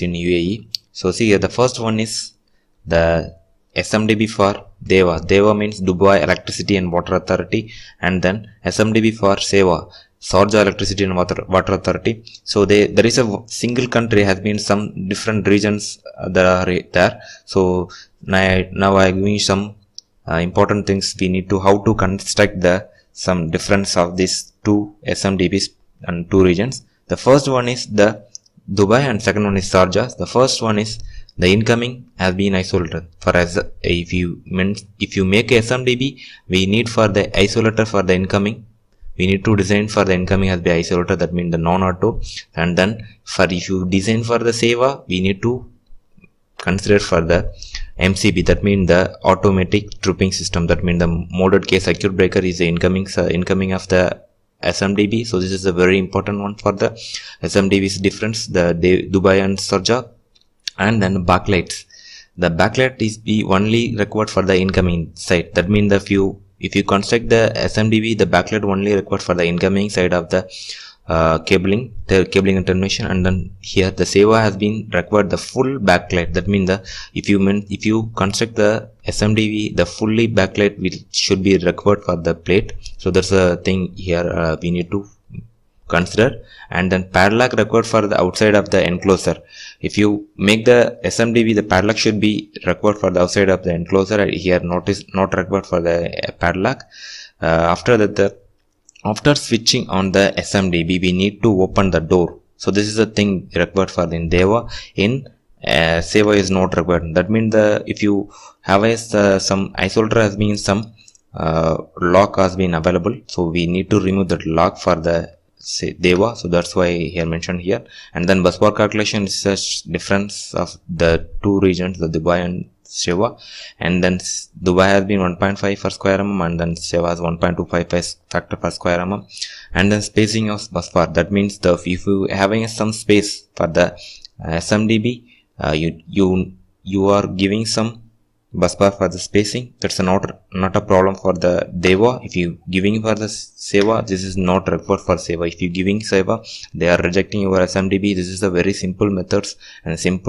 in UAE. So see here, the first one is the SMDB for DEWA. DEWA means Dubai Electricity and Water Authority, and then SMDB for SEWA, Sharjah Electricity and Water Authority. So there is a single country has been some different regions that are there. So now I am giving some important things we need to how to construct some difference of these two SMDBs and two regions. The first one is the Dubai and second one is Sharjah. The first one is the incoming has been isolated. For as if you make a SMDB, we need for the isolator for the incoming. We need to design for the incoming as the isolator, that means the non-auto. And then for if you design for the SEWA, we need to consider for the MCB, that means the automatic tripping system. That means the moded case circuit breaker is the incoming of the SMDB. So this is a very important one for the SMDB's difference, the Dubai and Sharjah. And then backlights. The backlight is only required for the incoming side. That means if you construct the SMDB, the backlight only required for the incoming side of the cabling and termination. And then here the SEWA has been required the full backlight. That means if you construct the SMDB, the fully backlight should be required for the plate. So that's a thing here we need to consider. And then padlock required for the outside of the enclosure. If you make the SMDB, the padlock should be required for the outside of the enclosure. Here notice not required for the padlock. After that, after switching on the SMDB, we need to open the door. So this is the thing required for the DEWA. In SEWA is not required. That means if you have some isolator has been some lock has been available, so we need to remove that lock for the DEWA. So that's why here mentioned here. And then busbar calculation is such difference of the two regions, the Dubai and SEWA. And then Dubai has been 1.5 per square mm, and then SEWA has 1.25 factor per square mm. And then spacing of busbar, that means if you having some space for the SMDB, you are giving some busbar for the spacing. That's not a problem for the DEWA. If you giving for the SEWA, this is not required for SEWA. If you giving SEWA, they are rejecting your SMDB. This is a very simple methods and simple